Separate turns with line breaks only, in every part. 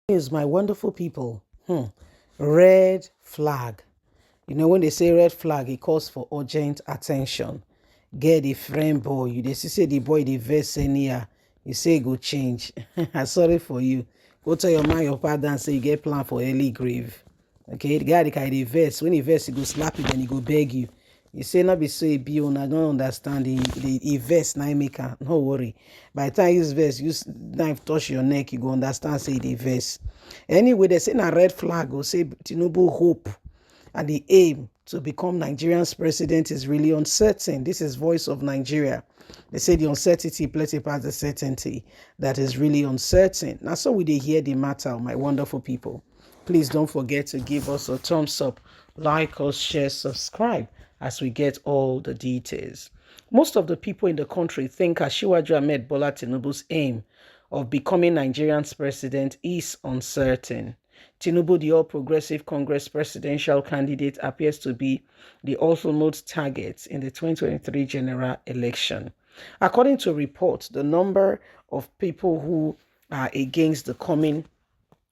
Is my wonderful people. Red flag. When they say red flag, it calls for urgent attention. Get a friend boy. You they see say the boy the verse anyhow. You say go change. I'm sorry for you. Go tell your man your father and say you get plan for early grave. Okay, the guy they carry the verse. When he verse, he go slap you, then he go beg you. You say not be so a be on. I don't understand the verse now maker. No worry. By the time you use verse, use knife touch your neck, you go understand say the verse. Anyway, they say a red flag go say Tinubu hope and the aim to become Nigerian's president is really uncertain. This is Voice of Nigeria. They say the uncertainty plays a part of the certainty that is really uncertain. Now, so we hear the matter, my wonderful people. Please don't forget to give us a thumbs up, like us, share, subscribe as we get all the details. Most of the people in the country think Asiwaju Ahmed Bola Tinubu's aim of becoming Nigerian's president is uncertain. Tinubu, the All Progressive Congress presidential candidate, appears to be the ultimate target in the 2023 general election. According to reports, the number of people who are against the coming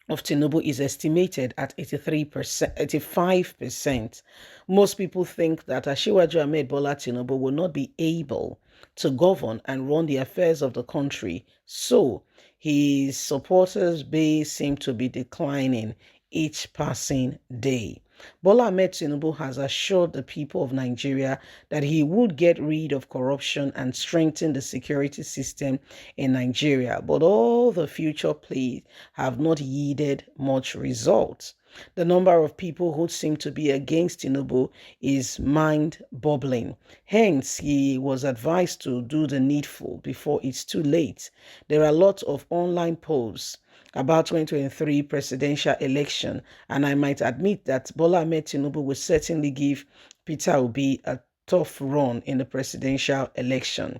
of Tinubu is estimated at 83%, 85%. Most people think that Asiwaju Ahmed Bola Tinubu will not be able to govern and run the affairs of the country. So his supporters base seem to be declining each passing day. Bola Ahmed Tinubu has assured the people of Nigeria that he would get rid of corruption and strengthen the security system in Nigeria, but all the future plays have not yielded much results. The number of people who seem to be against Tinubu is mind-boggling. Hence, he was advised to do the needful before it's too late. There are lots of online polls about 2023 presidential election, and I might admit that Bola Ahmed Tinubu will certainly give Peter Obi a tough run in the presidential election.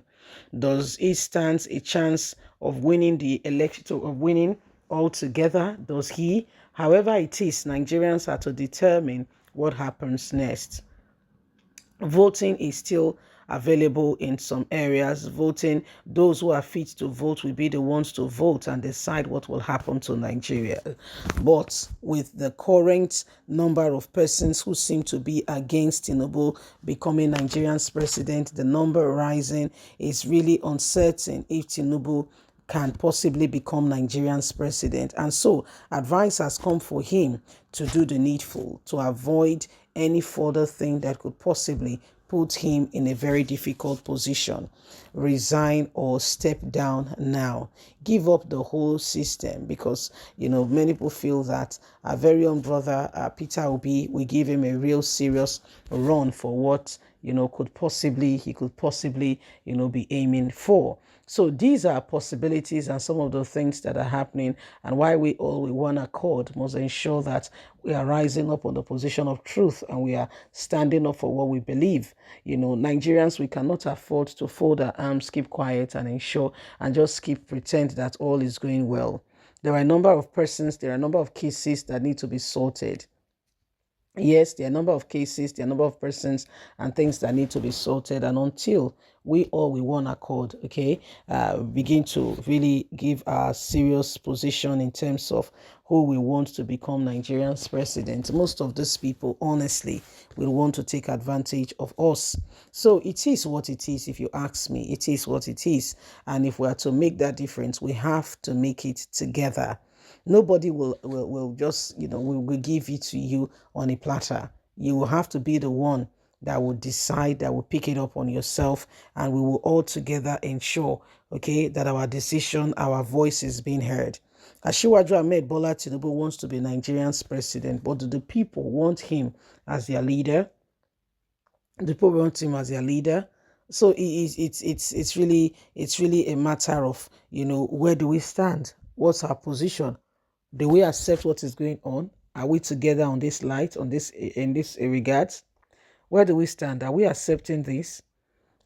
Does he stand a chance of winning the election, of winning altogether? Does he? However it is, Nigerians are to determine what happens next. Voting is still available in some areas. Voting, those who are fit to vote will be the ones to vote and decide what will happen to Nigeria. But with the current number of persons who seem to be against Tinubu becoming Nigerian's president, the number rising, is really uncertain if Tinubu can possibly become Nigerian's president. And so advice has come for him to do the needful, to avoid any further thing that could possibly put him in a very difficult position. Resign or step down now. Give up the whole system, because many people feel that our very own brother Peter Obi will give him a real serious run for what he could possibly be aiming for. So these are possibilities and some of the things that are happening, and why we all with one accord must ensure that we are rising up on the position of truth and we are standing up for what we believe. Nigerians, we cannot afford to fold our arms, keep quiet and ensure and just keep pretend that all is going well. There are a number of persons, there are a number of cases that need to be sorted. Yes, there are a number of cases, there are a number of persons and things that need to be sorted. And until we all with one accord, begin to really give our serious position in terms of who we want to become Nigerian's president, most of these people, honestly, will want to take advantage of us. So it is what it is, if you ask me. It is what it is. And if we are to make that difference, we have to make it together. Nobody will just, will give it to you on a platter. You will have to be the one that will decide, that will pick it up on yourself, and we will all together ensure, that our decision, our voice is being heard. Asiwaju Ahmed Bola Tinubu wants to be Nigerian's president, but do the people want him as their leader? The people want him as their leader. So it's really a matter of, where do we stand? What's our position? Do we accept what is going on? Are we together on this light, in this regards? Where do we stand? Are we accepting this?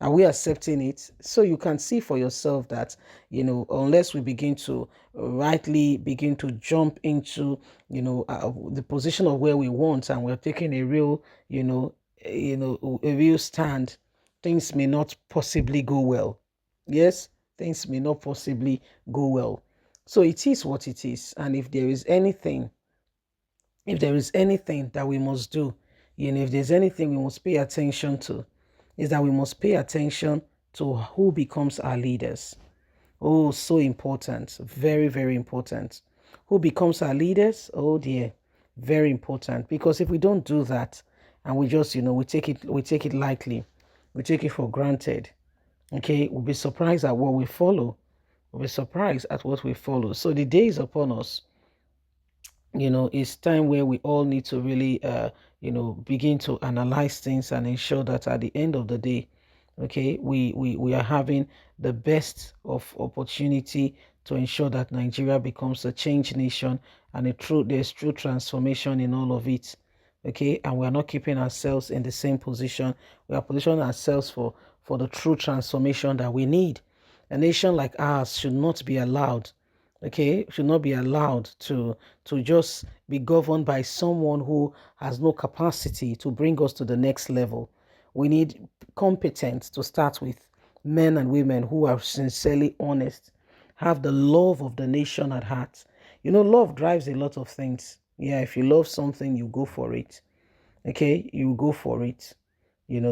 Are we accepting it? So you can see for yourself that, unless we begin to rightly begin to jump into, the position of where we want, and we're taking a real, a real stand, things may not possibly go well. Yes, things may not possibly go well. So it is what it is. And if there is anything that we must do, if there's anything we must pay attention to, is that we must pay attention to who becomes our leaders. Oh, so important. Very, very important. Who becomes our leaders? Oh dear. Very important. Because if we don't do that and we just, we take it lightly, we take it for granted. Okay, we'll be surprised at what we follow. We'll be surprised at what we follow. So the day is upon us. It's time where we all need to really, begin to analyze things and ensure that at the end of the day, okay, we are having the best of opportunity to ensure that Nigeria becomes a change nation and there's true transformation in all of it. Okay, and we are not keeping ourselves in the same position. We are positioning ourselves for the true transformation that we need. A nation like ours should not be allowed, okay, should not be allowed to just be governed by someone who has no capacity to bring us to the next level. We need competence to start with, men and women who are sincerely honest, have the love of the nation at heart. Love drives a lot of things. Yeah, if you love something, you go for it. Okay, you go for it.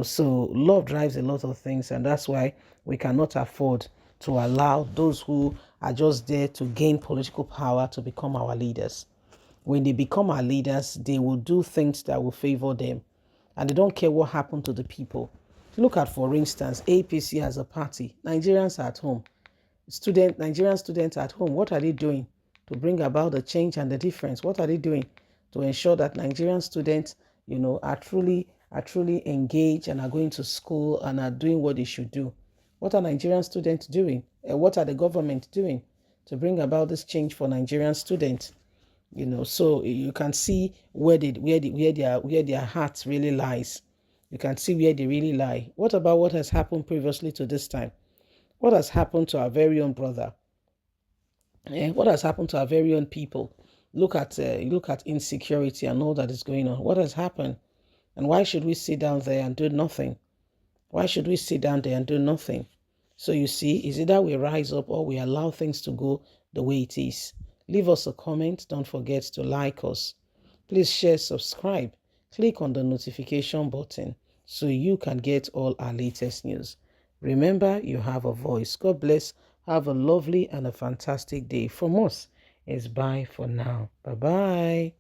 So love drives a lot of things, and that's why we cannot afford to allow those who are just there to gain political power to become our leaders. When they become our leaders, they will do things that will favor them, and they don't care what happened to the people. Look at, for instance, APC as a party. Nigerians at home, Nigerian students at home, what are they doing to bring about the change and the difference? What are they doing to ensure that Nigerian students, are truly engaged and are going to school and are doing what they should do? What are Nigerian students doing? What are the government doing to bring about this change for Nigerian students? So you can see where their heart really lies. You can see where they really lie. What about what has happened previously to this time? What has happened to our very own brother? What has happened to our very own people? Look at insecurity and all that is going on. What has happened? And why should we sit down there and do nothing? Why should we sit down there and do nothing? So you see, is either we rise up or we allow things to go the way it is. Leave us a comment. Don't forget to like us. Please share, subscribe. Click on the notification button so you can get all our latest news. Remember, you have a voice. God bless. Have a lovely and a fantastic day. From us, it's bye for now. Bye-bye.